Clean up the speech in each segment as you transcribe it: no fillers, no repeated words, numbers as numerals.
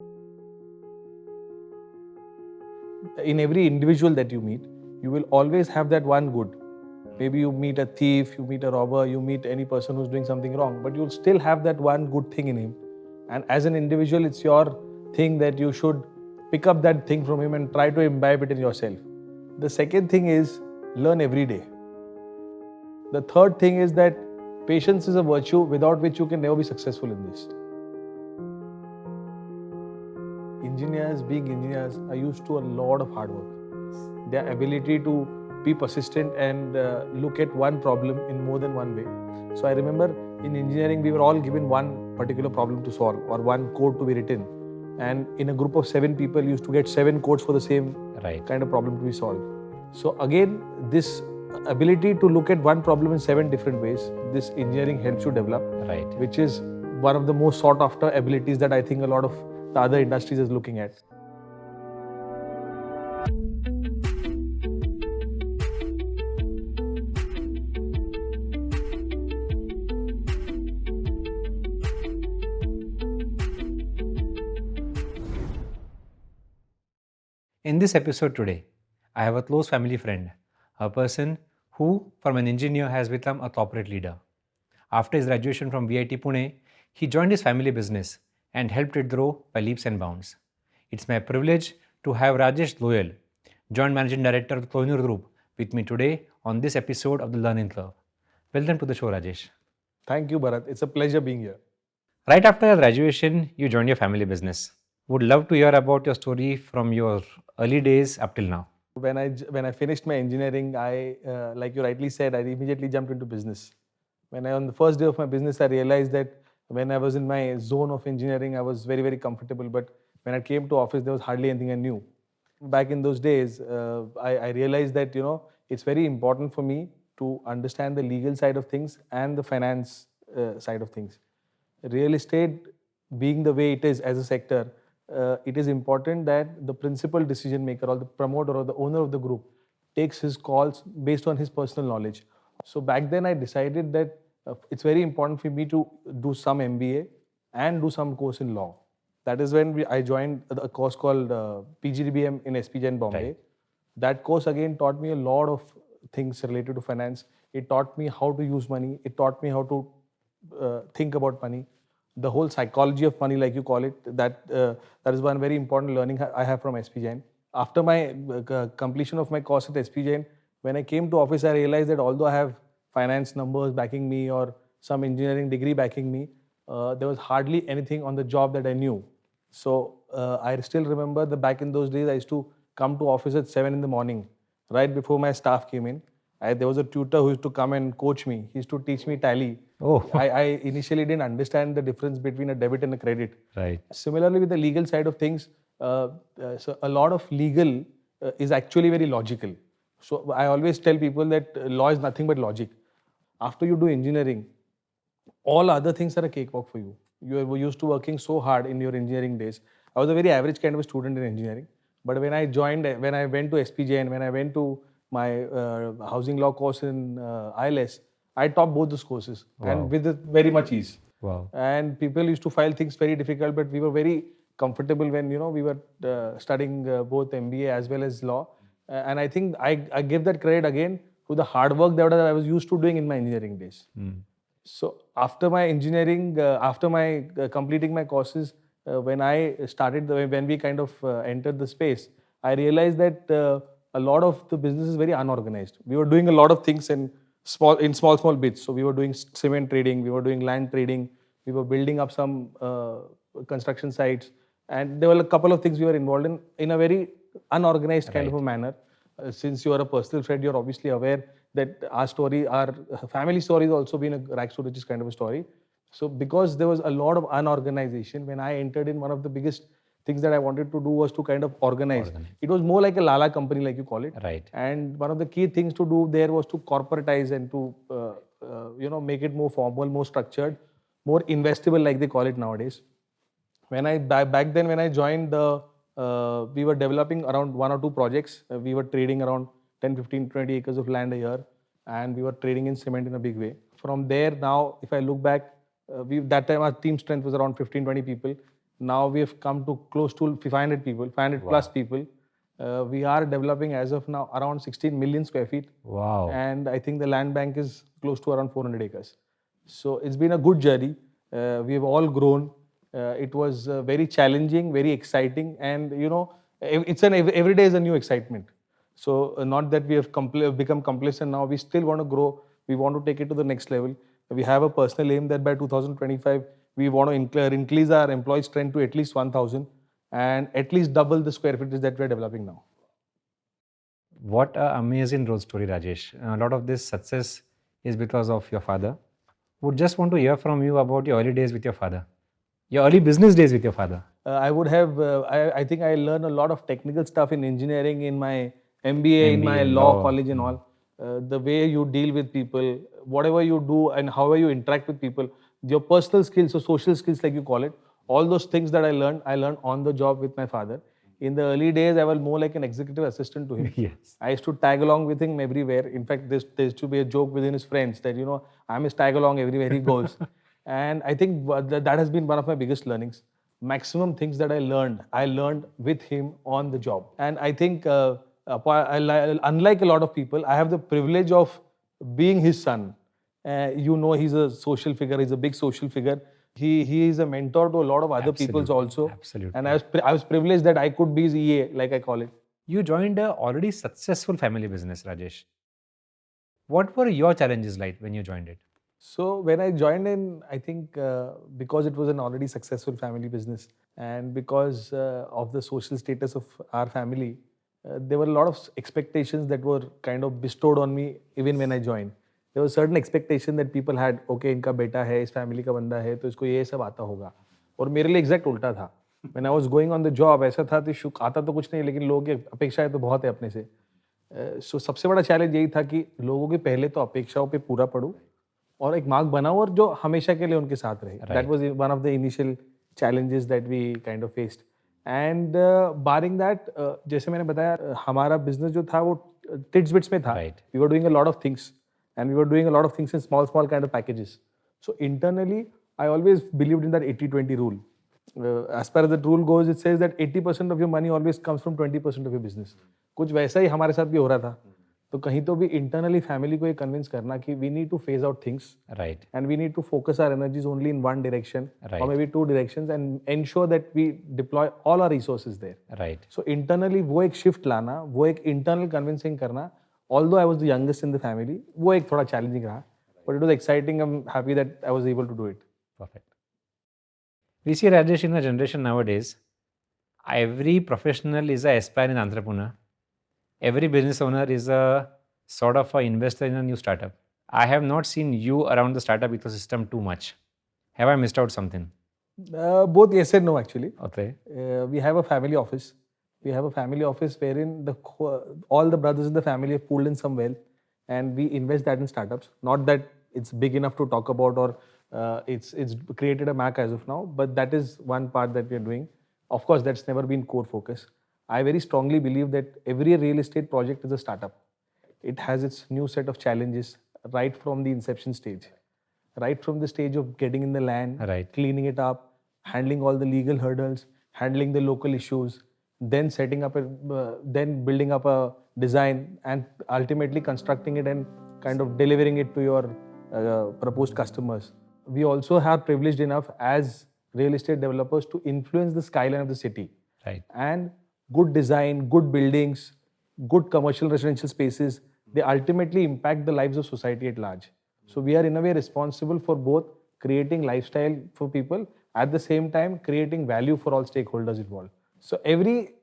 In every individual that you meet, you will always have that one good. Maybe you meet a thief, you meet a robber, you meet any person who's doing something wrong, but you'll still have that one good thing in him. And as an individual, it's your thing that you should pick up that thing from him and try to imbibe it in yourself. The second thing is learn every day. The third thing is that patience is a virtue without which you can never be successful in this. Engineers, being engineers, are used to a lot of hard work. Their ability to be persistent and look at one problem in more than one way. So I remember in engineering, we were all given one particular problem to solve or one code to be written. And in a group of 7 people, you used to get 7 codes for the same kind of problem to be solved. So again, this ability to look at one problem in 7 different ways, this engineering helps you develop, which is one of the most sought after abilities that I think a lot of the other industries is looking at. In this episode today, I have a close family friend, a person who, from an engineer, has become a corporate leader. After his graduation from IIT Pune, he joined his family business and helped it grow by leaps and bounds. It's my privilege to have Rajesh Goyal, Joint Managing Director of the Kohinoor Group, with me today on this episode of The Learning Curve. Welcome to the show, Rajesh. Thank you, Bharat. It's a pleasure being here. Right after your graduation, you joined your family business. Would love to hear about your story from your early days up till now. When I finished my engineering, I like you rightly said, I immediately jumped into business. On the first day of my business, I realized that when I was in my zone of engineering, I was very, very comfortable. But when I came to office, there was hardly anything I knew. Back in those days, I realized that it's very important for me to understand the legal side of things and the finance side of things. Real estate, being the way it is as a sector, it is important that the principal decision maker or the promoter or the owner of the group takes his calls based on his personal knowledge. So back then I decided that it's very important for me to do some MBA and do some course in law. That is when I joined a course called PGDBM in SPJ Bombay. Right. That course again taught me a lot of things related to finance. It taught me how to use money. It taught me how to think about money. The whole psychology of money, like you call it, that is one very important learning I have from SP Jain. After my completion of my course at SP Jain, when I came to office, I realized that although I have finance numbers backing me or some engineering degree backing me, there was hardly anything on the job that I knew. So I still remember that back in those days, I used to come to office at 7 in the morning, right before my staff came in. There was a tutor who used to come and coach me. He used to teach me tally. Oh. I initially didn't understand the difference between a debit and a credit. Right. Similarly, with the legal side of things, so a lot of legal is actually very logical. So I always tell people that law is nothing but logic. After you do engineering, all other things are a cakewalk for you. You were used to working so hard in your engineering days. I was a very average kind of a student in engineering. But when I went to SPJ and when I went to my housing law course in ILS, I topped both those courses. Wow. And with very much ease. Wow. And people used to file things very difficult, but we were very comfortable when we were studying both MBA as well as law. And I think I give that credit again to the hard work that I was used to doing in my engineering days. So after my engineering, after my completing my courses, when we kind of entered the space, I realized that a lot of the business is very unorganized. We were doing a lot of things in small bits. So we were doing cement trading, we were doing land trading, we were building up some construction sites, and there were a couple of things we were involved in a very unorganized kind of a manner. Since you are a personal friend, you're obviously aware that our family story has also been a rags to riches kind of a story. So because there was a lot of unorganization, when I entered in, one of the biggest things that I wanted to do was to kind of organize. It was more like a Lala company, like you call it. Right. And one of the key things to do there was to corporatize and to make it more formal, more structured, more investable, like they call it nowadays. Back then when I joined, we were developing around 1 or 2 projects. We were trading around 10, 15, 20 acres of land a year, and we were trading in cement in a big way. From there, now, if I look back, that time our team strength was around 15, 20 people. Now we have come to close to 500 people, 500 plus people. We are developing as of now around 16 million square feet. Wow. And I think the land bank is close to around 400 acres. So it's been a good journey. We have all grown. It was very challenging, very exciting, and it's every day is a new excitement. So not that we have become complacent now. We still want to grow. We want to take it to the next level. We have a personal aim that by 2025 we want to increase our employee strength to at least 1,000 and at least double the square footage that we are developing now. What an amazing growth story, Rajesh. A lot of this success is because of your father. Would just want to hear from you about your early days with your father, your early business days with your father. I would have, I think I learned a lot of technical stuff in engineering, in my MBA, in my law college and all. The way you deal with people, whatever you do and however you interact with people, your personal skills or social skills like you call it, all those things that I learned on the job with my father. In the early days, I was more like an executive assistant to him. Yes. I used to tag along with him everywhere. In fact, there used to be a joke within his friends that, I'm his tag along everywhere he goes. And I think that has been one of my biggest learnings. Maximum things that I learned with him on the job. And I think, unlike a lot of people, I have the privilege of being his son. He's a social figure. He's a big social figure. He is a mentor to a lot of other peoples also. Absolutely. And I was privileged that I could be his EA, like I call it. You joined a already successful family business, Rajesh. What were your challenges like when you joined it? So when I joined in, I think because it was an already successful family business and because of the social status of our family, there were a lot of expectations that were kind of bestowed on me even when I joined. There was certain expectation that people had, okay, इनका बेटा है, इस family का बंदा है, तो इसको ये सब आता होगा. और मेरे लिए exact उल्टा था. When I was going on the job, ऐसा था कि आता तो कुछ नहीं, लेकिन लोगों की अपेक्षाएं तो बहुत है अपने से. So सबसे बड़ा चैलेंज यही था कि लोगों की पहले तो अपेक्षाओं पे पूरा पड़ूं और एक मार्क बनाऊं और जो हमेशा के लिए उनके साथ रहे. That was one of the initial challenges that we kind of faced. And barring that, जैसे मैंने बताया, हमारा business जो था वो tits bits में था. We were doing a lot of things. And we were doing a lot of things in small kind of packages. So internally, I always believed in that 80-20 rule. As per the rule goes, it says that 80% of your money always comes from 20% of your business. कुछ वैसा ही हमारे साथ भी हो रहा था. तो कहीं तो भी internally family को ये convince करना कि we need to phase out things. Right. And we need to focus our energies only in one direction. Right. Or maybe two directions and ensure that we deploy all our resources there. Right. So internally वो एक shift लाना, वो एक internal convincing करना. Although I was the youngest in the family, वो एक थोड़ा challenging रहा. But it was exciting. I'm happy that I was able to do it. Perfect. We see, Rajesh, in the generation nowadays, every professional is an aspiring entrepreneur. Every business owner is a sort of an investor in a new startup. I have not seen you around the startup ecosystem too much. Have I missed out something? Both yes and no, actually. Okay. We have a family office. We have a family office wherein all the brothers in the family have pooled in some wealth and we invest that in startups. Not that it's big enough to talk about or it's created a Mac as of now, but that is one part that we are doing. Of course, that's never been core focus. I very strongly believe that every real estate project is a startup. It has its new set of challenges right from the inception stage. Right from the stage of getting in the land, cleaning it up, handling all the legal hurdles, handling the local issues, then then building up a design and ultimately constructing it and kind of delivering it to your proposed customers. We also have privileged enough as real estate developers to influence the skyline of the city. Right. And good design, good buildings, good commercial residential spaces, they ultimately impact the lives of society at large. So we are in a way responsible for both creating lifestyle for people, at the same time creating value for all stakeholders involved. So every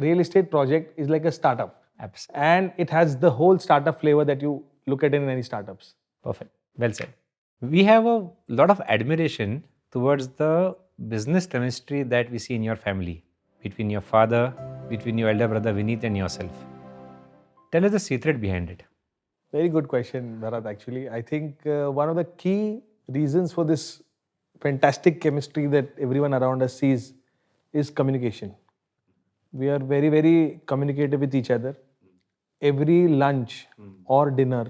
real estate project is like a startup. Absolutely. And it has the whole startup flavor that you look at in any startups. Perfect. Well said. We have a lot of admiration towards the business chemistry that we see in your family, between your father, between your elder brother Vineet and yourself. Tell us the secret behind it. Very good question, Bharat, actually. I think one of the key reasons for this fantastic chemistry that everyone around us sees is communication. We are very, very communicative with each other. Every lunch or dinner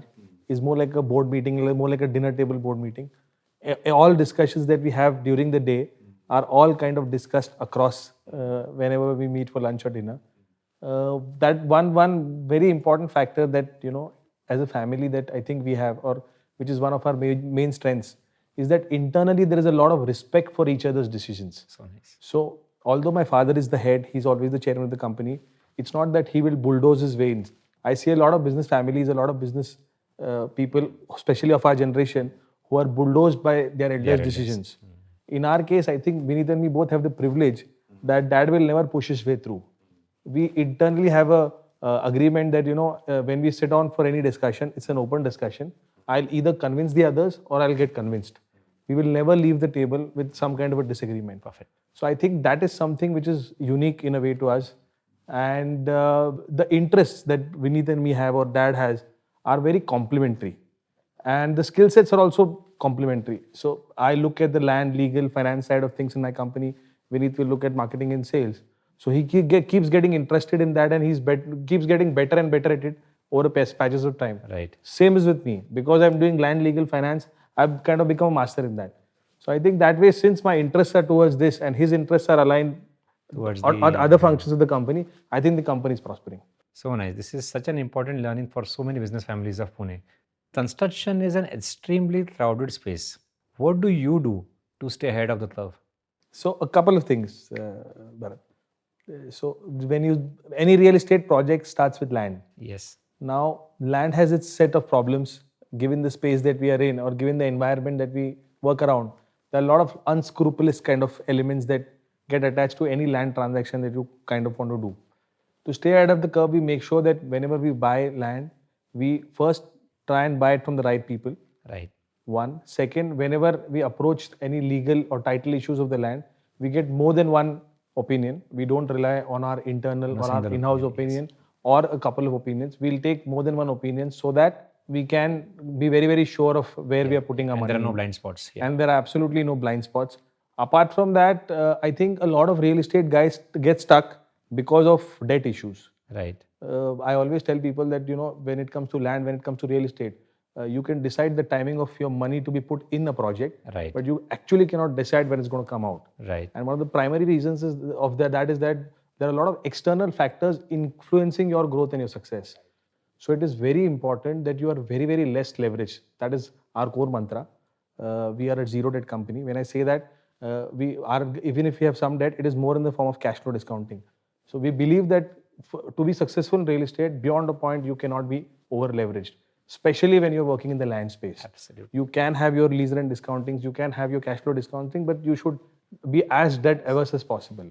is more like a board meeting, more like a dinner table board meeting. All discussions that we have during the day are all kind of discussed across whenever we meet for lunch or dinner. That one very important factor that as a family that I think we have, or which is one of our main strengths, is that internally there is a lot of respect for each other's decisions. So nice. So although my father is the head, he's always the chairman of the company. It's not that he will bulldoze his way in. I see a lot of business families, a lot of business people, especially of our generation, who are bulldozed by their elders' decisions. In our case, I think Vineet and me both have the privilege that dad will never push his way through. We internally have a agreement that when we sit down for any discussion, it's an open discussion. I'll either convince the others or I'll get convinced. We will never leave the table with some kind of a disagreement. Perfect. So I think that is something which is unique in a way to us. And the interests that Vineet and me have, or dad has, are very complementary. And the skill sets are also complementary. So I look at the land, legal, finance side of things in my company. Vineet will look at marketing and sales. So he keeps getting interested in that, and keeps getting better and better at it over patches of time. Right. Same is with me. Because I'm doing land, legal, finance, I've kind of become a master in that. So I think that way, since my interests are towards this and his interests are aligned Towards on other functions of the company, I think the company is prospering. So nice. This is such an important learning for so many business families of Pune. Construction is an extremely crowded space. What do you do to stay ahead of the curve? So a couple of things, Bharat. So any real estate project starts with land. Yes. Now, land has its set of problems given the space that we are in, or given the environment that we work around. There are a lot of unscrupulous kind of elements that get attached to any land transaction that you kind of want to do. To stay ahead of the curve, we make sure that whenever we buy land, we first try and buy it from the right people. Right. One. Second, whenever we approach any legal or title issues of the land, we get more than one opinion. We don't rely on our internal or our in-house opinion or a couple of opinions. We'll take more than one opinion so that we can be very, very sure of where we are putting our money. There are no blind spots. Yeah. And there are absolutely no blind spots. Apart from that, I think a lot of real estate guys get stuck because of debt issues. Right. I always tell people that when it comes to land, when it comes to real estate, you can decide the timing of your money to be put in a project, Right. but you actually cannot decide when it's going to come out. Right. And one of the primary reasons is that is that there are a lot of external factors influencing your growth and your success. So it is very important that you are very, very less leveraged. That is our core mantra. We are a zero debt company. When I say that, we are, even if we have some debt, it is more in the form of cash flow discounting. So we believe that to be successful in real estate, beyond a point, you cannot be over leveraged, especially when you're working in the land space. Absolutely. You can have your lease rent discountings, you can have your cash flow discounting, but you should be as debt averse as possible.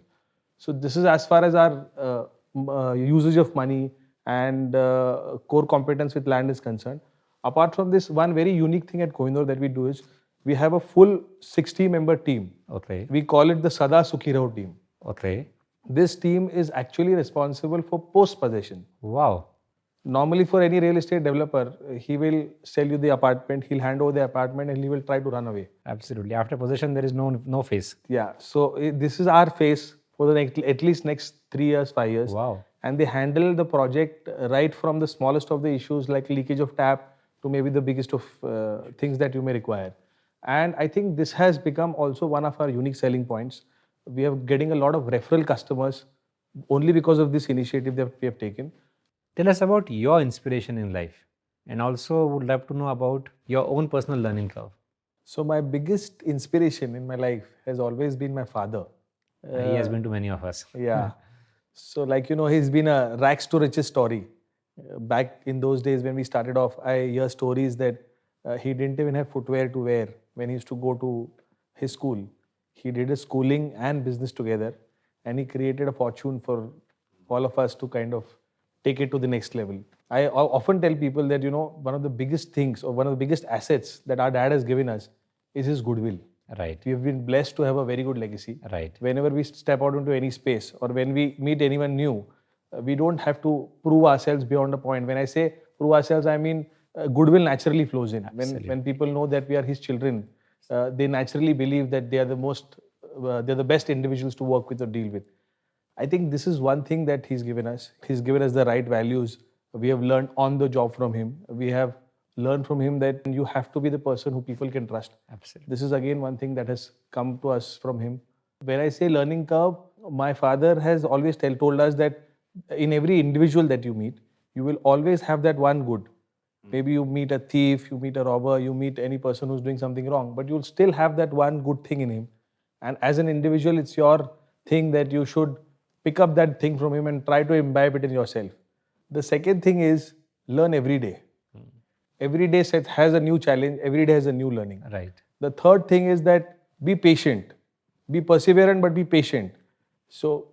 So this is as far as our usage of money and core competence with land is concerned. Apart from this, one very unique thing at Kohinoor that we do is we have a full 60-member team. Okay. We call it the Sada Sukhi Raho team. Okay. This team is actually responsible for post-possession. Wow. Normally, for any real estate developer, he will sell you the apartment, he'll hand over the apartment, and he will try to run away. Absolutely. After possession, there is no phase. Yeah. So this is our phase for the at least next 3 years, 5 years. Wow. And they handle the project right from the smallest of the issues like leakage of tap to maybe the biggest of things that you may require. And I think this has become also one of our unique selling points. We are getting a lot of referral customers only because of this initiative that we have taken. Tell us about your inspiration in life, and also would love to know about your own personal learning curve. So my biggest inspiration in my life has always been my father. He has been to many of us. Yeah. So he's been a rags to riches story. Back in those days when we started off, I hear stories that he didn't even have footwear to wear when he used to go to his school. He did his schooling and business together, and he created a fortune for all of us to kind of take it to the next level. I often tell people that one of the biggest things or one of the biggest assets that our dad has given us is his goodwill. Right. We have been blessed to have a very good legacy. Right. Whenever we step out into any space or when we meet anyone new, we don't have to prove ourselves beyond a point. When I say prove ourselves, I mean goodwill naturally flows in. When people know that we are his children, they naturally believe that they are they're the best individuals to work with or deal with. I think this is one thing that he's given us. He's given us the right values. We have learned on the job from him. We have learned from him that you have to be the person who people can trust. Absolutely. This is again one thing that has come to us from him. When I say learning curve, my father has always told us that in every individual that you meet, you will always have that one good. Maybe you meet a thief, you meet a robber, you meet any person who's doing something wrong, but you'll still have that one good thing in him. And as an individual, it's your thing that you should pick up that thing from him and try to imbibe it in yourself. The second thing is learn every day. Every day set has a new challenge, every day has a new learning. Right. The third thing is that be patient, be perseverant, but be patient. So,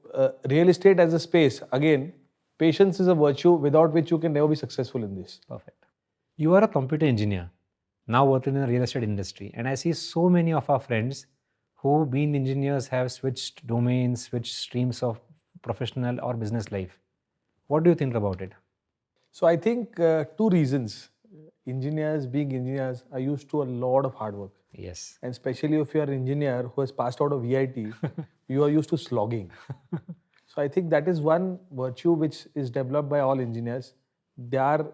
real estate as a space, again, patience is a virtue without which you can never be successful in this. Perfect. You are a computer engineer, now working in the real estate industry, and I see so many of our friends who, being engineers, have switched domains, switched streams of professional or business life. What do you think about it? So, I think two reasons. Engineers, being engineers, are used to a lot of hard work. Yes. And especially if you are an engineer who has passed out of VIT, you are used to slogging. So I think that is one virtue which is developed by all engineers. Their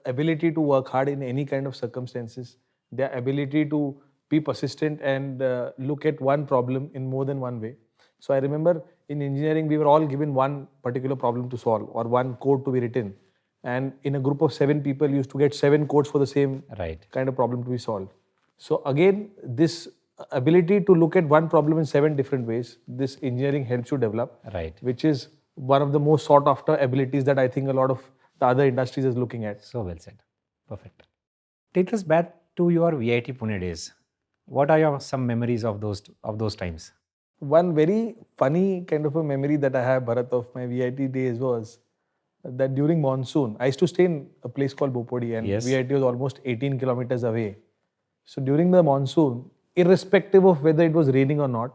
ability to work hard in any kind of circumstances, their ability to be persistent and look at one problem in more than one way. So I remember in engineering, we were all given one particular problem to solve or one code to be written. And in a group of 7 people, you used to get 7 codes for the same Right. kind of problem to be solved. So again, this ability to look at one problem in 7 different ways, this engineering helps you develop, Right. which is one of the most sought after abilities that I think a lot of the other industries is looking at. So well said. Perfect. Take us back to your VIT Pune days. What are your some memories of those times? One very funny kind of a memory that I have, Bharat, of my VIT days was that during monsoon, I used to stay in a place called Bopodi and Yes. VIT was almost 18 kilometers away. So during the monsoon, irrespective of whether it was raining or not,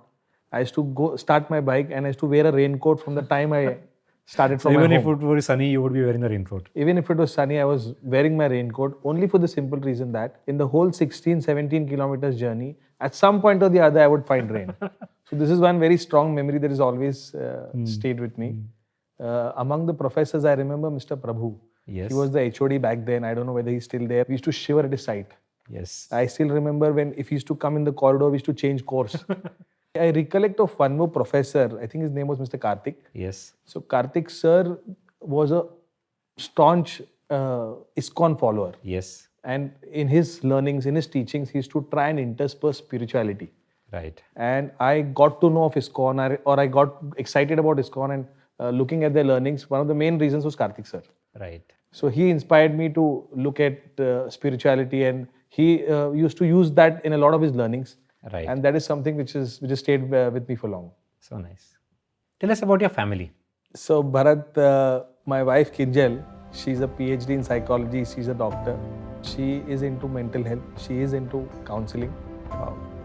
I used to go start my bike and I used to wear a raincoat from the time I started So from even my if home. it were sunny, you would be wearing a raincoat. Even if it was sunny, I was wearing my raincoat only for the simple reason that in the whole 16, 17 kilometers journey, at some point or the other, I would find rain. So this is one very strong memory that has always stayed with me. Among the professors, I remember Mr. Prabhu. Yes. He was the HOD back then. I don't know whether he's still there. We used to shiver at his sight. Yes. I still remember when if he used to come in the corridor, we used to change course. I recollect of one more professor. I think his name was Mr. Karthik. Yes. So Karthik sir was a staunch ISKCON follower. Yes. And in his learnings, in his teachings, he used to try and intersperse spirituality. Right. And I got to know of ISKCON or I got excited about ISKCON and looking at their learnings. One of the main reasons was Karthik sir. Right. So he inspired me to look at spirituality and he used to use that in a lot of his learnings. Right. And that is something which has stayed with me for long. So nice. Tell us about your family. So Bharat, my wife Kinjal, she's a PhD in psychology. She's a doctor. She is into mental health. She is into counseling.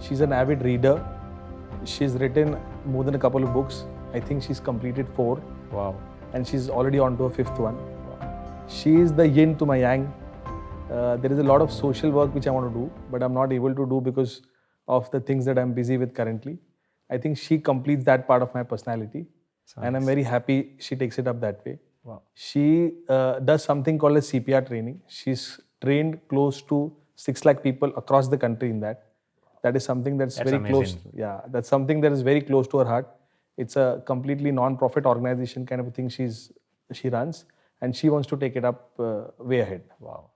She's an avid reader. She's written more than a couple of books. I think she's completed 4. Wow. And she's already on to her 5th one. She is the yin to my yang. There is a lot of social work which I want to do, but I'm not able to do because of the things that I'm busy with currently. I think she completes that part of my personality. And I'm very happy she takes it up that way. Wow. She does something called as CPR training. She's trained close to 6 lakh people across the country in that. That is something that's very close. Yeah, that's something that is very close to her heart. It's a completely non-profit organization kind of a thing she runs. And she wants to take it up way ahead. Wow.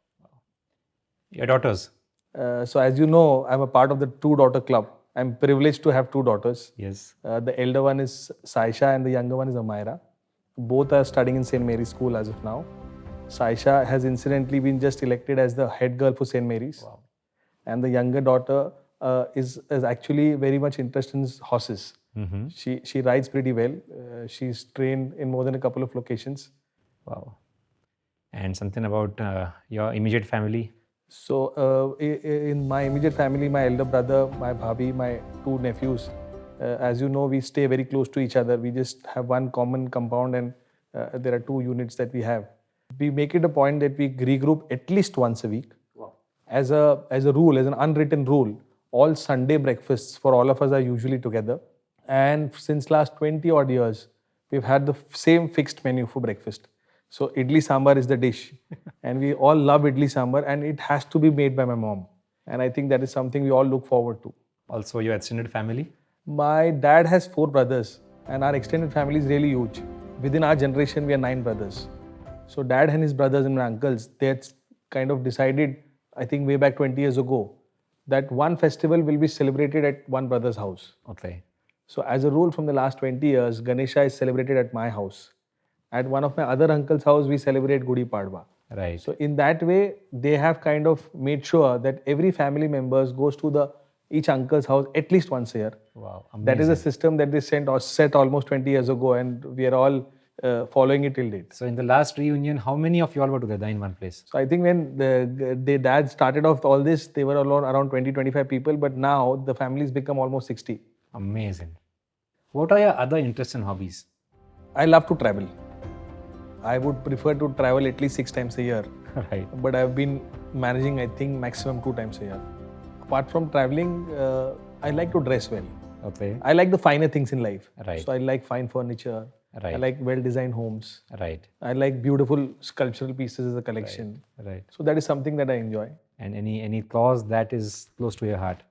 Your daughters? So as you know, I'm a part of the 2-daughter club. I'm privileged to have 2 daughters. Yes. The elder one is Saisha and the younger one is Amaira. Both are studying in St. Mary's School as of now. Saisha has incidentally been just elected as the head girl for St. Mary's. Wow. And the younger daughter is actually very much interested in horses. Mm-hmm. She rides pretty well. She's trained in more than a couple of locations. Wow. And something about your immediate family? So in my immediate family, my elder brother, my bhabhi, my 2 nephews, as you know, we stay very close to each other. We just have one common compound and there are 2 units that we have. We make it a point that we regroup at least once a week. Wow. As a rule, as an unwritten rule, all Sunday breakfasts for all of us are usually together. And since last 20 odd years, we've had the same fixed menu for breakfast. So idli sambar is the dish and we all love idli sambar and it has to be made by my mom. And I think that is something we all look forward to. Also your extended family? My dad has 4 brothers, and our extended family is really huge. Within our generation, we are 9 brothers. So, dad and his brothers and my uncles, they had kind of decided, I think way back 20 years ago, that one festival will be celebrated at one brother's house. Okay. So, as a rule, from the last 20 years, Ganesha is celebrated at my house. At one of my other uncle's house, we celebrate Gudi Padwa. Right. So in that way, they have kind of made sure that every family members goes to the each uncle's house at least once a year. Wow. That is a system that they set almost 20 years ago, and we are all following it till date. So in the last reunion, how many of you all were together in one place? So I think when the dad started off all this, they were around 20-25 people, but now the family's become almost 60. Amazing. What are your other interests and hobbies? I love to travel. I would prefer to travel at least 6 times a year. Right. But I've been managing, I think, maximum 2 times a year. Apart from traveling, I like to dress well. Okay. I like the finer things in life. Right. So I like fine furniture. Right. I like well-designed homes. Right. I like beautiful sculptural pieces as a collection. Right. So that is something that I enjoy. And any cause that is close to your heart?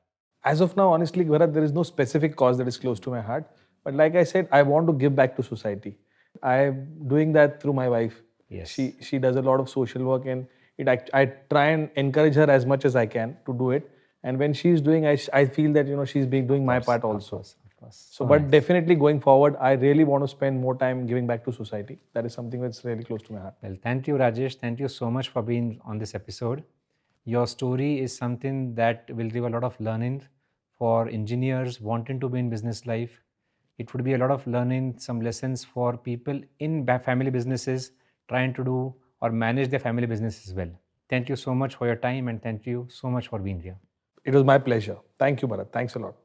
As of now, honestly, Bharat, there is no specific cause that is close to my heart. But like I said, I want to give back to society. I'm doing that through my wife. Yes. She does a lot of social work, and I try and encourage her as much as I can to do it. And when she's doing, I feel that she's doing my part also. Of course. So, but definitely going forward, I really want to spend more time giving back to society. That is something that's really close to my heart. Well, thank you, Rajesh. Thank you so much for being on this episode. Your story is something that will give a lot of learning for engineers wanting to be in business life. It would be a lot of learning, some lessons for people in family businesses trying to do or manage their family business as well. Thank you so much for your time, and thank you so much for being here. It was my pleasure. Thank you, Bharat. Thanks a lot.